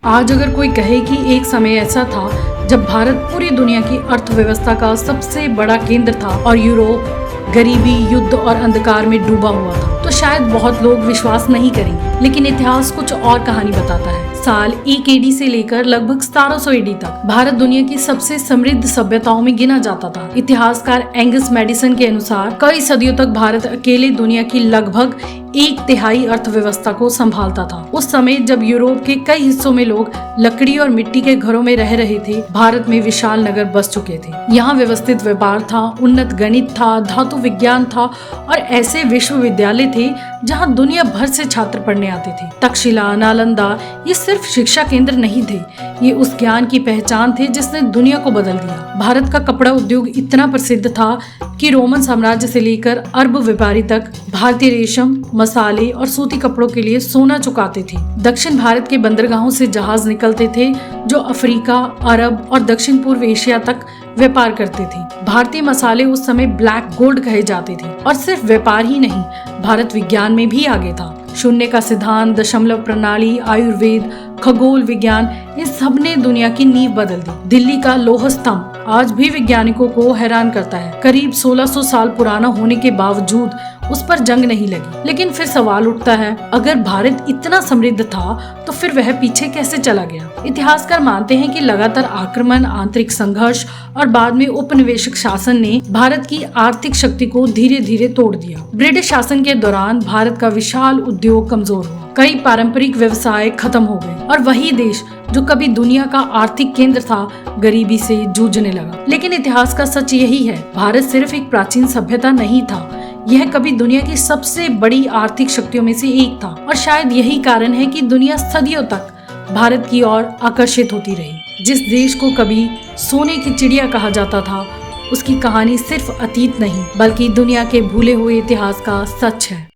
आज अगर कोई कहे कि एक समय ऐसा था जब भारत पूरी दुनिया की अर्थव्यवस्था का सबसे बड़ा केंद्र था और यूरोप गरीबी, युद्ध और अंधकार में डूबा हुआ था, तो शायद बहुत लोग विश्वास नहीं करेंगे। लेकिन इतिहास कुछ और कहानी बताता है। साल 1 एडी से लेकर लगभग 1700 एडी तक भारत दुनिया की सबसे समृद्ध सभ्यताओं में गिना जाता था। इतिहासकार एंगस मैडिसन के अनुसार कई सदियों तक भारत अकेले दुनिया की लगभग 1/3 अर्थव्यवस्था को संभालता था। उस समय जब यूरोप के कई हिस्सों में लोग लकड़ी और मिट्टी के घरों में रह रहे थे, भारत में विशाल नगर बस चुके थे। यहाँ व्यवस्थित व्यापार था, उन्नत गणित था, धातु विज्ञान था और ऐसे विश्वविद्यालय थे जहाँ दुनिया भर से छात्र पढ़ने आते थे। तक्षशिला, नालंदा ये सिर्फ शिक्षा केंद्र नहीं थे, ये उस ज्ञान की पहचान थे जिसने दुनिया को बदल दिया। भारत का कपड़ा उद्योग इतना प्रसिद्ध था कि रोमन साम्राज्य से लेकर अरब व्यापारी तक भारतीय रेशम, मसाले और सूती कपड़ों के लिए सोना चुकाते थे। दक्षिण भारत के बंदरगाहों से जहाज निकलते थे जो अफ्रीका, अरब और दक्षिण पूर्व एशिया तक व्यापार करते थे। भारतीय मसाले उस समय ब्लैक गोल्ड कहे जाते थे। और सिर्फ व्यापार ही नहीं, भारत विज्ञान में भी आगे था। शून्य का सिद्धांत, दशमलव प्रणाली, आयुर्वेद, खगोल विज्ञान, इन सब ने दुनिया की नींव बदल दी। दिल्ली का लौह स्तंभ आज भी वैज्ञानिकों को हैरान करता है। करीब 1600 साल पुराना होने के बावजूद उस पर जंग नहीं लगी। लेकिन फिर सवाल उठता है, अगर भारत इतना समृद्ध था तो फिर वह पीछे कैसे चला गया? इतिहासकार मानते हैं कि लगातार आक्रमण, आंतरिक संघर्ष और बाद में उपनिवेशिक शासन ने भारत की आर्थिक शक्ति को धीरे धीरे तोड़ दिया। ब्रिटिश शासन के दौरान भारत का विशाल उद्योग कमजोर हुआ, कई पारंपरिक व्यवसाय खत्म हो गए और वही देश जो कभी दुनिया का आर्थिक केंद्र था, गरीबी से जूझने लगा। लेकिन इतिहास का सच यही है, भारत सिर्फ एक प्राचीन सभ्यता नहीं था, यह कभी दुनिया की सबसे बड़ी आर्थिक शक्तियों में से एक था। और शायद यही कारण है कि दुनिया सदियों तक भारत की ओर आकर्षित होती रही। जिस देश को कभी सोने की चिड़िया कहा जाता था, उसकी कहानी सिर्फ अतीत नहीं बल्कि दुनिया के भूले हुए इतिहास का सच है।